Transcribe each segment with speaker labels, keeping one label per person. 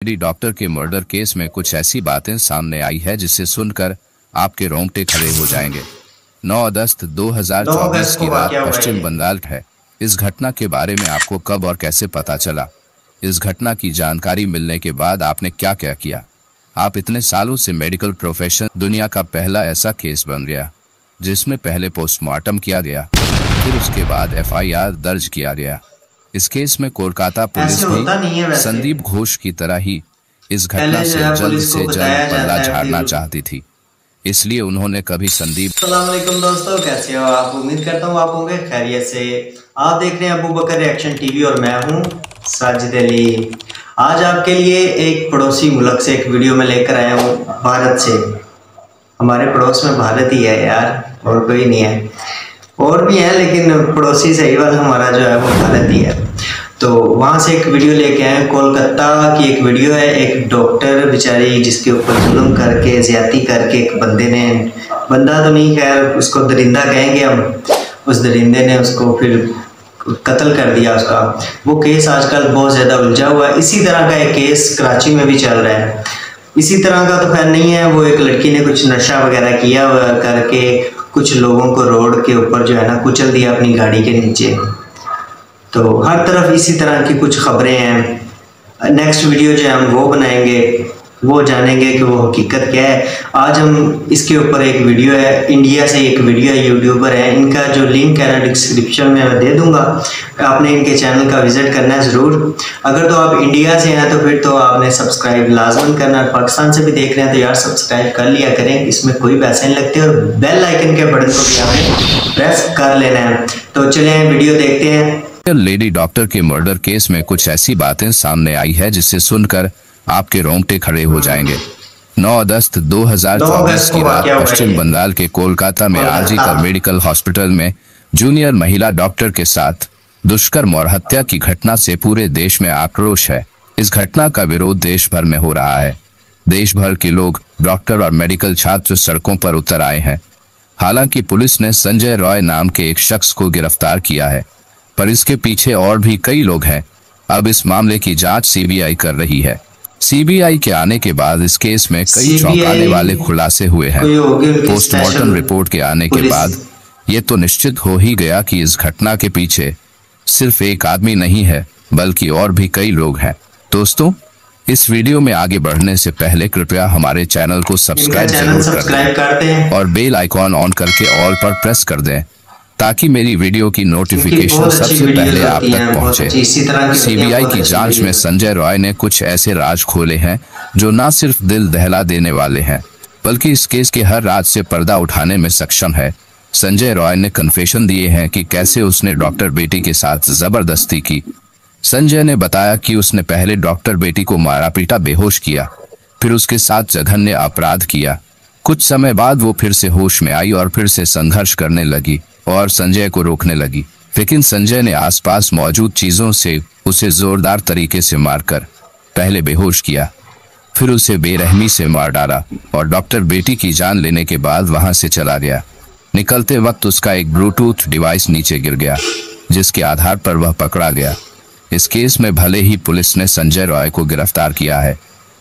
Speaker 1: Lady doctor के murder case में कुछ ऐसी बातें सामने आई है जिसे सुनकर आपके रोंगटे खड़े हो जाएंगे। 9 अगस्त 2024 की रात पश्चिम बंगाल है। इस घटना के बारे में आपको कब और कैसे पता चला? इस घटना की जानकारी मिलने के बाद आपने क्या क्या किया? आप इतने सालों से मेडिकल प्रोफेशन दुनिया का पहला ऐसा केस बन गया जिसमें पहले पोस्टमार्टम किया गया, फिर उसके बाद FIR दर्ज किया गया। इस केस में कोलकाता पुलिस भी संदीप घोष की तरह ही इस घटना से जल्द पल्ला झाड़ना चाहती थी, इसलिए उन्होंने कभी संदीप।
Speaker 2: अस्सलाम वालेकुम दोस्तों, कैसे हो आप? उम्मीद करता हूँ आप होंगे खैरियत से। आप देख रहे हैं अबू बकर रिएक्शन टीवी और मैं हूँ साजिद अली। आज आपके लिए एक पड़ोसी मुल्क से एक वीडियो में लेकर आया हूँ, भारत से। हमारे पड़ोस में भारत ही है यार, और कोई नहीं है। और भी है लेकिन पड़ोसी सही वाला हमारा जो है वो भारत ही है। तो वहाँ से एक वीडियो लेके आए, कोलकाता की एक वीडियो है। एक डॉक्टर बेचारी जिसके ऊपर जुल्म करके ज्यादती करके एक बंदे ने, बंदा तो नहीं खैर उसको दरिंदा कहेंगे हम, उस दरिंदे ने उसको फिर कत्ल कर दिया उसका। वो केस आजकल बहुत ज़्यादा उलझा हुआ है। इसी तरह का एक केस कराची में भी चल रहा है। इसी तरह का तो खैर नहीं है, वो एक लड़की ने कुछ नशा वगैरह किया करके कुछ लोगों को रोड के ऊपर जो है ना कुचल दिया अपनी गाड़ी के नीचे। तो हर तरफ इसी तरह की कुछ खबरें हैं। नेक्स्ट वीडियो जो है हम वो बनाएंगे, वो जानेंगे कि वो हकीकत क्या है। आज हम इसके ऊपर एक वीडियो है, इंडिया से एक वीडियो है, यूट्यूबर है, इनका जो लिंक है ना डिस्क्रिप्शन में मैं दे दूंगा। आपने इनके चैनल का विजिट करना है ज़रूर। अगर तो आप इंडिया से हैं तो फिर तो आपने सब्सक्राइब लाजमन करना है। पाकिस्तान से भी देख रहे हैं तो यार सब्सक्राइब कर लिया करें, इसमें कोई पैसे नहीं लगते। और बेल आइकन के बटन को भी आपने प्रेस कर लेना है। तो चलिए वीडियो देखते हैं।
Speaker 1: लेडी डॉक्टर के मर्डर केस में कुछ ऐसी बातें सामने आई है जिसे सुनकर आपके रोंगटे खड़े हो जाएंगे। 9 अगस्त 2024 की रात पश्चिम बंगाल के कोलकाता में आरजी मेडिकल हॉस्पिटल में जूनियर महिला डॉक्टर के साथ दुष्कर्म और हत्या की घटना से पूरे देश में आक्रोश है। इस घटना का विरोध देश भर में हो रहा है। देश भर के लोग, डॉक्टर और मेडिकल छात्र सड़कों पर उतर आए हैं। हालांकि पुलिस ने संजय रॉय नाम के एक शख्स को गिरफ्तार किया है, पर इसके पीछे और भी कई लोग हैं। अब इस मामले की जांच CBI कर रही है। CBI के आने के बाद इस केस में कई चौंकाने वाले खुलासे हुए हैं। पोस्टमार्टम रिपोर्ट के आने के बाद ये तो निश्चित हो ही गया कि इस घटना के पीछे सिर्फ एक आदमी नहीं है, बल्कि और भी कई लोग हैं। दोस्तों, इस वीडियो में आगे बढ़ने से पहले कृपया हमारे चैनल को सब्सक्राइब जरूर कर दें और बेल आइकॉन ऑन करके ऑल पर प्रेस कर दें ताकि मेरी वीडियो की नोटिफिकेशन सबसे पहले आप तक पहुंचे। CBI की जांच में संजय रॉय ने कुछ ऐसे राज खोले हैं जो न सिर्फ दिल दहला देने वाले हैं, बल्कि इस केस के हर राज से पर्दा उठाने में सक्षम है। संजय रॉय ने कन्फेशन दिए हैं कि कैसे उसने डॉक्टर बेटी के साथ जबरदस्ती की। संजय ने बताया कि उसने पहले डॉक्टर बेटी को मारा पीटा, बेहोश किया, फिर उसके साथ जघन्य अपराध किया। कुछ समय बाद वो फिर से होश में आई और फिर से संघर्ष करने लगी और संजय को रोकने लगी, लेकिन संजय ने आसपास मौजूद चीजों से उसे जोरदार तरीके से मारकर पहले बेहोश किया, फिर उसे बेरहमी से मार डाला और डॉक्टर बेटी की जान लेने के बाद वहां से चला गया। निकलते वक्त उसका एक ब्लूटूथ डिवाइस नीचे गिर गया, जिसके आधार पर वह पकड़ा गया। इस केस में भले ही पुलिस ने संजय रॉय को गिरफ्तार किया है,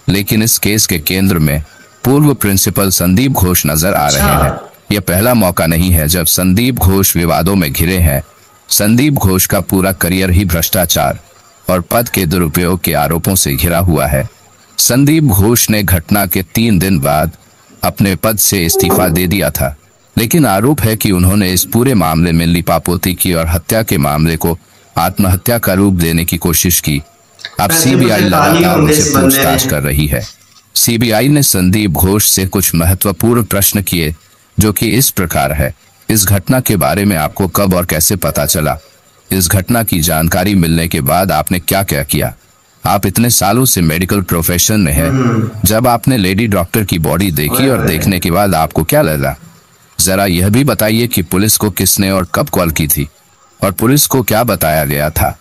Speaker 1: लेकिन इस केस के केंद्र में पूर्व प्रिंसिपल संदीप घोष नजर आ रहे हैं। यह पहला मौका नहीं है जब संदीप घोष विवादों में घिरे हैं। संदीप घोष का पूरा करियर ही भ्रष्टाचार और पद के दुरुपयोग के आरोपों से घिरा हुआ है। संदीप घोष ने घटना के 3 दिन बाद अपने पद से इस्तीफा दे दिया था, लेकिन आरोप है कि उन्होंने इस पूरे मामले में लिपापोती की और हत्या के मामले को आत्महत्या का रूप देने की कोशिश की। अब CBI लगातार उनसे पूछताछ कर रही है। CBI ने संदीप घोष से कुछ महत्वपूर्ण प्रश्न किए, जो कि इस प्रकार है। इस घटना के बारे में आपको कब और कैसे पता चला? इस घटना की जानकारी मिलने के बाद आपने क्या क्या किया? आप इतने सालों से मेडिकल प्रोफेशन में हैं, जब आपने लेडी डॉक्टर की बॉडी देखी और देखने के बाद आपको क्या लगा? जरा यह भी बताइए कि पुलिस को किसने और कब कॉल की थी और पुलिस को क्या बताया गया था?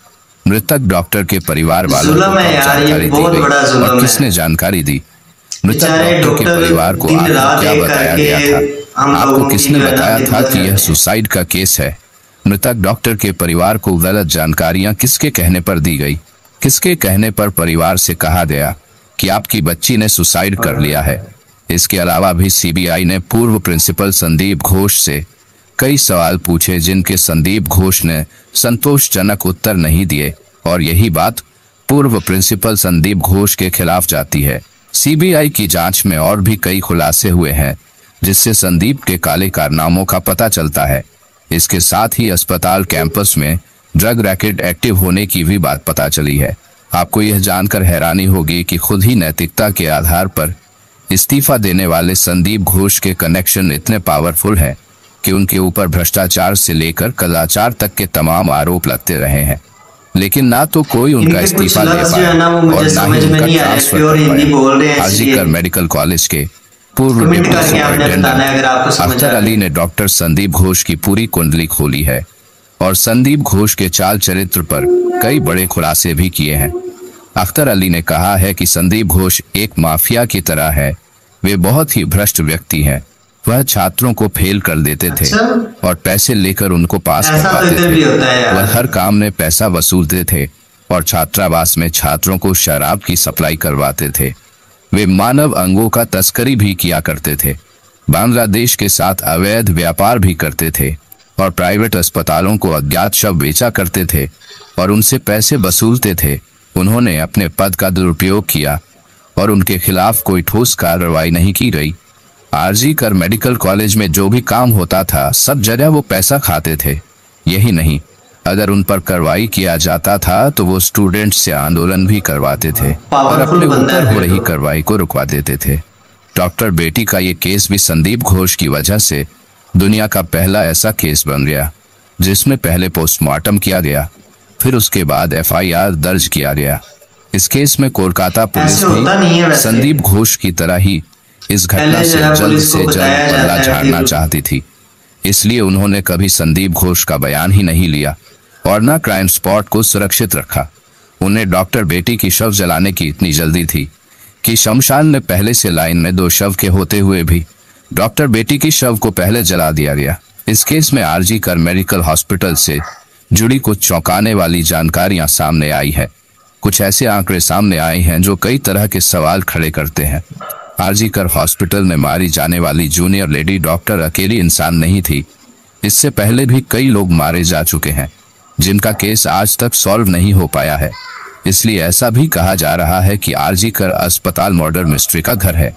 Speaker 1: मृतक डॉक्टर के परिवार वालों को जानकारी दी गई और किसने जानकारी दी? मृतक डॉक्टर के परिवार को क्या बताया गया था? आपको किसने बताया था कि यह सुसाइड का केस है? मृतक डॉक्टर के परिवार को गलत जानकारियां किसके कहने पर दी गई? किसके कहने पर परिवार से कहा गया कि आपकी बच्ची ने सुसाइड कर लिया है। इसके अलावा भी सीबीआई ने पूर्व प्रिंसिपल संदीप घोष से कई सवाल पूछे, जिनके संदीप घोष ने संतोषजनक उत्तर नहीं दिए, और यही बात पूर्व प्रिंसिपल संदीप घोष के खिलाफ जाती है। सीबीआई की जांच में और भी कई खुलासे हुए हैं, जिससे संदीप के काले कारनामों का पता चलता है। इसके साथ ही अस्पताल कैंपस में ड्रग रैकेट एक्टिव होने की भी बात पता चली है। आपको यह जानकर हैरानी होगी कि खुद ही नैतिकता के आधार पर इस्तीफा देने वाले संदीप घोष के कनेक्शन इतने पावरफुल हैं कि उनके ऊपर भ्रष्टाचार से लेकर कदाचार तक के तमाम आरोप लगते रहे हैं, लेकिन ना तो कोई उनका इस्तीफा ले पाया और ना ही उनका ट्रांसफर कर पाया। आरजीकर मेडिकल कॉलेज के पूर्व डिप्टी सुपरिटेंडेंट अख्तर अली ने डॉक्टर संदीप घोष की पूरी कुंडली खोली है और संदीप घोष के चाल चरित्र पर कई बड़े खुलासे भी किए हैं। अख्तर अली ने कहा है कि संदीप घोष एक माफिया की तरह है। वे बहुत ही भ्रष्ट व्यक्ति हैं। वह छात्रों को फेल कर देते थे और पैसे लेकर उनको पास करवाते थे। वह हर काम में पैसा वसूलते थे और छात्रावास में छात्रों को शराब की सप्लाई करवाते थे। वे मानव अंगों का तस्करी भी किया करते थे, बांग्लादेश के साथ अवैध व्यापार भी करते थे और प्राइवेट अस्पतालों को अज्ञात शव बेचा करते थे और उनसे पैसे वसूलते थे। उन्होंने अपने पद का दुरुपयोग किया और उनके खिलाफ कोई ठोस कार्रवाई नहीं की गई। आरजीकर मेडिकल कॉलेज में जो भी काम होता था, सब जगह वो पैसा खाते थे। यही नहीं, अगर उन पर कार्रवाई किया जाता था तो वो स्टूडेंट से आंदोलन भी करवाते थे और अपने ऊपर हो रही कार्रवाई को रुकवा देते थे। डॉक्टर बेटी का ये केस भी संदीप घोष की वजह से दुनिया का पहला ऐसा केस बन गया जिसमें पहले पोस्टमार्टम किया गया, फिर उसके बाद एफआईआर दर्ज किया गया। इस केस में कोलकाता पुलिस भी संदीप घोष की तरह ही इस घटना से जल्द बदला झाड़ना चाहती थी, इसलिए उन्होंने कभी संदीप घोष का बयान ही नहीं लिया और न क्राइम स्पॉट को सुरक्षित रखा। उन्हें डॉक्टर बेटी की शव जलाने की इतनी जल्दी थी कि शमशान में पहले से लाइन में 2 शव के होते हुए भी डॉक्टर बेटी की शव को पहले जला दिया गया। इस केस में आरजीकर मेडिकल हॉस्पिटल से जुड़ी कुछ चौंकाने वाली जानकारियां सामने आई है। कुछ ऐसे आंकड़े सामने आए हैं जो कई तरह के सवाल खड़े करते हैं। आरजीकर हॉस्पिटल में मारी जाने वाली जूनियर लेडी डॉक्टर अकेली इंसान नहीं थी। इससे पहले भी कई लोग मारे जा चुके हैं जिनका केस आज तक सॉल्व नहीं हो पाया है। इसलिए ऐसा भी कहा जा रहा है कि आरजीकर अस्पताल मर्डर मिस्ट्री का घर है।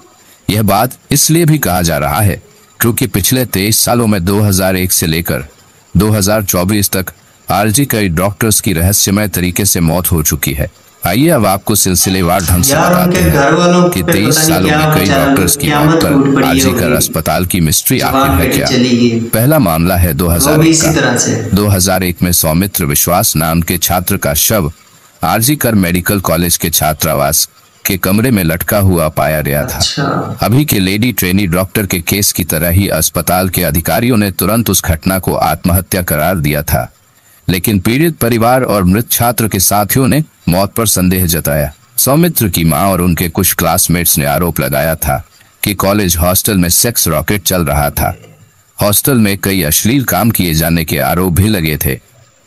Speaker 1: यह बात इसलिए भी कहा जा रहा है क्योंकि पिछले 23 सालों में 2001 से लेकर 2024 तक आरजीकर डॉक्टर्स की रहस्यमय तरीके से मौत हो चुकी है। आइए अब आपको सिलसिलेवार ढंग से बताते हैं कि 23 सालों में कई डॉक्टर्स की मौत पर आरजीकर अस्पताल की मिस्ट्री आखिर है क्या। पहला मामला है 2001 का। 2001 में सौमित्र विश्वास नाम के छात्र का शव आरजीकर मेडिकल कॉलेज के छात्रावास के कमरे में लटका हुआ पाया गया था। अभी के लेडी ट्रेनी डॉक्टर के केस की तरह ही अस्पताल के अधिकारियों ने तुरंत उस घटना को आत्महत्या करार दिया था, लेकिन पीड़ित परिवार और मृत छात्र के साथियों ने मौत पर संदेह जताया। सौमित्र की मां और उनके कुछ क्लासमेट्स ने आरोप लगाया था कि कॉलेज हॉस्टल में सेक्स रॉकेट चल रहा था। हॉस्टल में कई अश्लील काम किए जाने के आरोप भी लगे थे।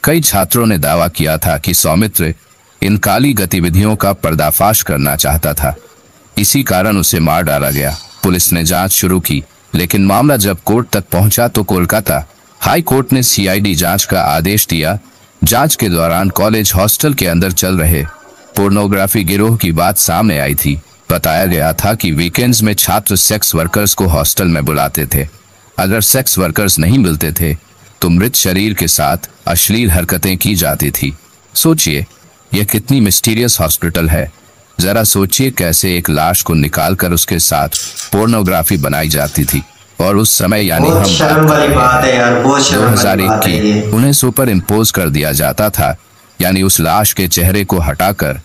Speaker 1: कई छात्रों ने दावा किया था कि सौमित्र इन काली गतिविधियों का पर्दाफाश करना चाहता था, इसी कारण उसे मार डाला गया। पुलिस ने जांच शुरू की, लेकिन मामला जब कोर्ट तक पहुंचा तो कोलकाता हाई कोर्ट ने सीआईडी जांच का आदेश दिया। जांच के दौरान कॉलेज हॉस्टल के अंदर चल रहे पोर्नोग्राफी गिरोह की बात सामने आई थी। बताया गया था कि वीकेंड्स में छात्र सेक्स वर्कर्स को हॉस्टल में बुलाते थे। अगर सेक्स वर्कर्स नहीं मिलते थे तो मृत शरीर के साथ अश्लील हरकतें की जाती थी। सोचिए, यह कितनी मिस्टीरियस हॉस्पिटल है। जरा सोचिए कैसे एक लाश को निकालकर उसके साथ पोर्नोग्राफी बनाई जाती थी। और उस समय यानी हम 2001 की उन्हें सुपर इम्पोज कर दिया जाता था, यानी उस लाश के चेहरे को हटाकर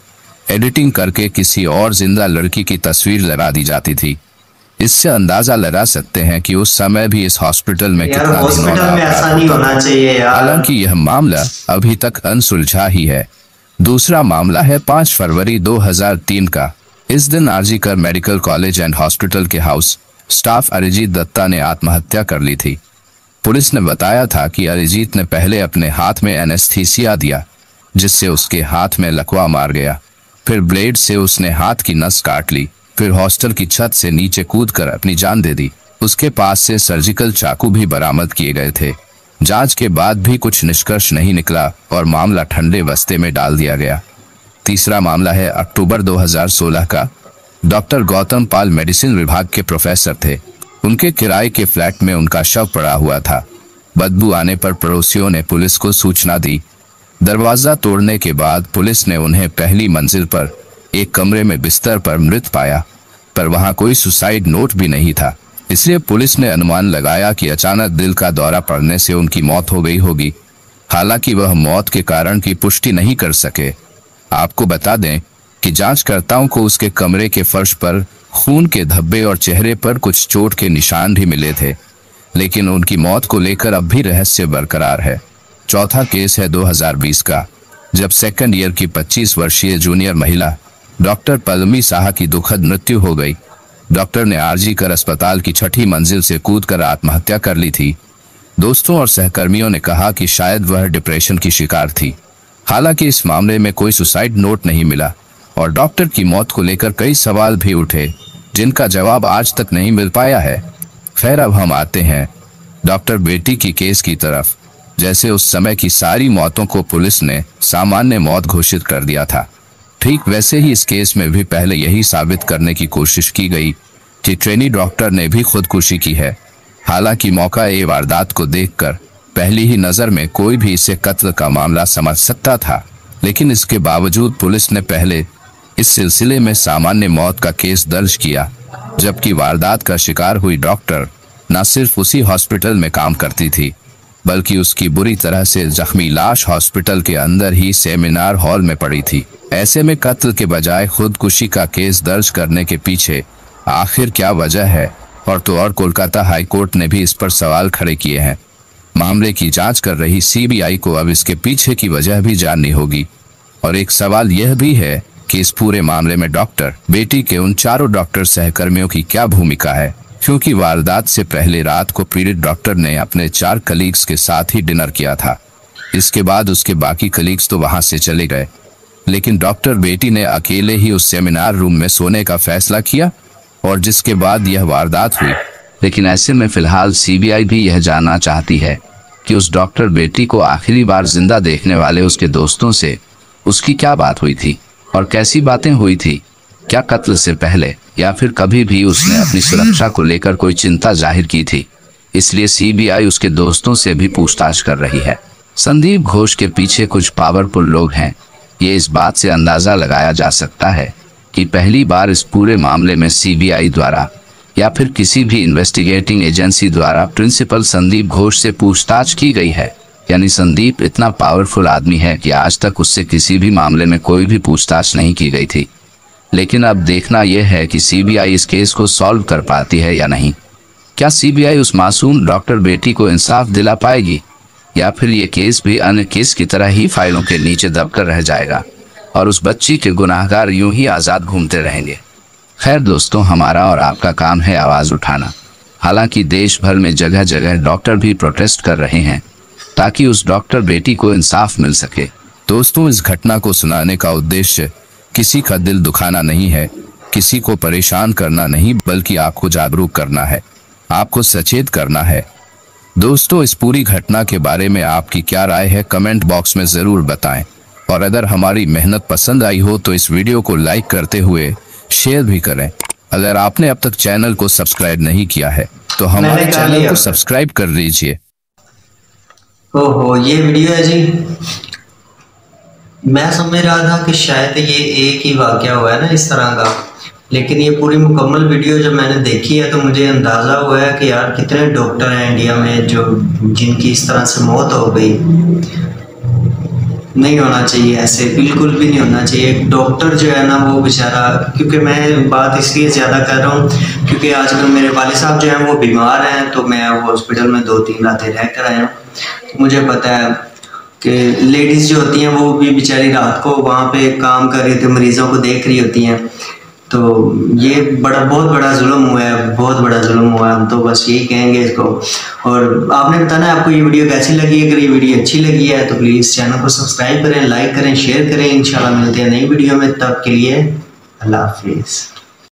Speaker 1: एडिटिंग करके किसी और जिंदा लड़की की तस्वीर लगा दी जाती थी। इससे अंदाजा लगा सकते हैं कि उस समय भी इस हॉस्पिटल में कितना घिनौना। हालांकि यह मामला अभी तक अनसुलझा ही है। दूसरा मामला है 5 फरवरी 2003 का। इस दिन RG Kar medical college and hospital के हाउस स्टाफ अरिजीत दत्ता ने आत्महत्या कर ली थी। पुलिस ने बताया था कि अरिजीत ने पहले अपने हाथ में एनेस्थीसिया दिया, जिससे उसके हाथ में लकवा मार गया। फिर ब्लेड से उसने हाथ की नस काट ली। फिर हॉस्टल की छत से नीचे कूदकर अपनी जान दे दी। उसके पास से सर्जिकल चाकू भी बरामद किए गए थे। जांच के बाद भी कुछ निष्कर्ष नहीं निकला और मामला ठंडे बस्ते में डाल दिया गया। तीसरा मामला है अक्टूबर 2016 का। डॉक्टर गौतम पाल मेडिसिन विभाग के प्रोफेसर थे। उनके किराए के फ्लैट में उनका शव पड़ा हुआ था। बदबू आने पर पड़ोसियों ने पुलिस को सूचना दी। दरवाजा तोड़ने के बाद पुलिस ने उन्हें पहली मंजिल पर एक कमरे में बिस्तर पर मृत पाया, पर वहां कोई सुसाइड नोट भी नहीं था। इसलिए पुलिस ने अनुमान लगाया कि अचानक दिल का दौरा पड़ने से उनकी मौत हो गई होगी। हालांकि वह मौत के कारण की पुष्टि नहीं कर सके। आपको बता दें कि जांचकर्ताओं को उसके कमरे के फर्श पर खून के धब्बे और चेहरे पर कुछ चोट के निशान भी मिले थे, लेकिन उनकी मौत को लेकर अब भी रहस्य बरकरार है। चौथा केस है 2020 का, जब सेकंड ईयर की 25 वर्षीय जूनियर महिला डॉक्टर पल्लवी साहा की दुखद मृत्यु हो गई। डॉक्टर ने आरजी कर अस्पताल की 6ठी मंजिल से कूदकर आत्महत्या कर ली थी। दोस्तों और सहकर्मियों ने कहा कि शायद वह डिप्रेशन की शिकार थी। हालांकि इस मामले में कोई सुसाइड नोट नहीं मिला और डॉक्टर की मौत को लेकर कई सवाल भी उठे, जिनका जवाब आज तक नहीं मिल पाया है। खैर, अब हम आते हैं डॉक्टर बेटी की केस की तरफ। जैसे उस समय की सारी मौतों को पुलिस ने सामान्य मौत घोषित कर दिया था, ठीक वैसे ही इस केस में भी पहले यही साबित करने की कोशिश की गई कि ट्रेनी डॉक्टर ने भी खुदकुशी की है। हालांकि मौका ए वारदात को देखकर पहली ही नजर में कोई भी इसे कत्ल का मामला समझ सकता था, लेकिन इसके बावजूद पुलिस ने पहले इस सिलसिले में सामान्य मौत का केस दर्ज किया, जबकि वारदात का शिकार हुई डॉक्टर न सिर्फ उसी हॉस्पिटल में काम करती थी, बल्कि उसकी बुरी तरह से जख्मी लाश हॉस्पिटल के अंदर ही सेमिनार हॉल में पड़ी थी। ऐसे में कत्ल के बजाय खुदकुशी का केस दर्ज करने के पीछे आखिर क्या वजह है, और तो और कोलकाता हाई कोर्ट ने भी इस पर सवाल खड़े किए हैं। मामले की जांच कर रही सीबीआई को अब इसके पीछे की वजह भी जाननी होगी। और एक सवाल यह भी है कि इस पूरे मामले में डॉक्टर बेटी के उन चारों डॉक्टर सहकर्मियों की क्या भूमिका है, क्योंकि वारदात से पहले रात को पीड़ित डॉक्टर ने अपने 4 कलीग्स के साथ ही डिनर किया था। इसके बाद उसके बाकी कलीग्स तो वहां से चले गए, लेकिन डॉक्टर बेटी ने अकेले ही उस सेमिनार रूम में सोने का फैसला किया, और जिसके बाद यह वारदात हुई।
Speaker 3: लेकिन ऐसे में फिलहाल सीबीआई भी यह जानना चाहती है कि उस डॉक्टर बेटी को आखिरी बार जिंदा देखने वाले उसके दोस्तों से उसकी क्या बात हुई थी और कैसी बातें हुई थी। क्या कत्ल से पहले या फिर कभी भी उसने अपनी सुरक्षा को लेकर कोई चिंता जाहिर की थी। इसलिए सीबीआई उसके दोस्तों से भी पूछताछ कर रही है। संदीप घोष के पीछे कुछ पावरफुल लोग हैं। ये इस बात से अंदाजा लगाया जा सकता है कि पहली बार इस पूरे मामले में सीबीआई द्वारा या फिर किसी भी इन्वेस्टिगेटिंग एजेंसी द्वारा प्रिंसिपल संदीप घोष से पूछताछ की गई है। यानी संदीप इतना पावरफुल आदमी है कि आज तक उससे किसी भी मामले में कोई भी पूछताछ नहीं की गई थी। लेकिन अब देखना यह है कि सीबीआई इस केस को सॉल्व कर पाती है या नहीं। क्या सीबीआई उस मासूम डॉक्टर बेटी को इंसाफ दिला पाएगी, या फिर ये केस भी अन्य केस की तरह ही फाइलों के नीचे दबकर रह जाएगा और उस बच्ची के गुनाहगार यूं ही आज़ाद घूमते रहेंगे। खैर दोस्तों, हमारा और आपका काम है आवाज़ उठाना। हालांकि देश भर में जगह जगह डॉक्टर भी प्रोटेस्ट कर रहे हैं ताकि उस डॉक्टर बेटी को इंसाफ मिल सके।
Speaker 1: दोस्तों, इस घटना को सुनाने का उद्देश्य किसी का दिल दुखाना नहीं है, किसी को परेशान करना नहीं, बल्कि आपको जागरूक करना है, आपको सचेत करना है। दोस्तों, इस पूरी घटना के बारे में आपकी क्या राय है, कमेंट बॉक्स में ज़रूर बताएं। और अगर हमारी मेहनत पसंद आई हो तो इस वीडियो को लाइक करते हुए शेयर भी करें। अगर आपने अब तक चैनल को सब्सक्राइब नहीं किया है तो हमारे चैनल को सब्सक्राइब कर लीजिए।
Speaker 2: ओहो, ये वीडियो है जी। मैं समझ रहा था कि शायद ये एक ही वाकया हुआ है ना इस तरह का, लेकिन ये पूरी मुकम्मल वीडियो जब मैंने देखी है तो मुझे अंदाज़ा हुआ है कि यार कितने डॉक्टर हैं इंडिया में जो जिनकी इस तरह से मौत हो गई। नहीं होना चाहिए, ऐसे बिल्कुल भी नहीं होना चाहिए। एक डॉक्टर जो है ना वो बेचारा, क्योंकि मैं बात इसलिए ज़्यादा कर रहा हूँ क्योंकि आजकल मेरे वाले साहब जो हैं वो बीमार हैं, तो मैं हॉस्पिटल में 2-3 रातें रह कर आया हूँ। मुझे पता है कि लेडीज़ जो होती हैं वो भी बेचारी रात को वहाँ पे काम कर रही होती है, मरीज़ों को देख रही होती हैं। तो ये बहुत बड़ा जुल्म हुआ है, बहुत बड़ा जुल्म हुआ है। हम तो बस यही कहेंगे इसको। और आपने बताना है आपको ये वीडियो कैसी लगी। अगर ये वीडियो अच्छी लगी है तो प्लीज़ चैनल को सब्सक्राइब करें, लाइक करें, शेयर करें। इंशाल्लाह मिलते हैं नई वीडियो में, तब के लिए अल्लाह हाफिज़।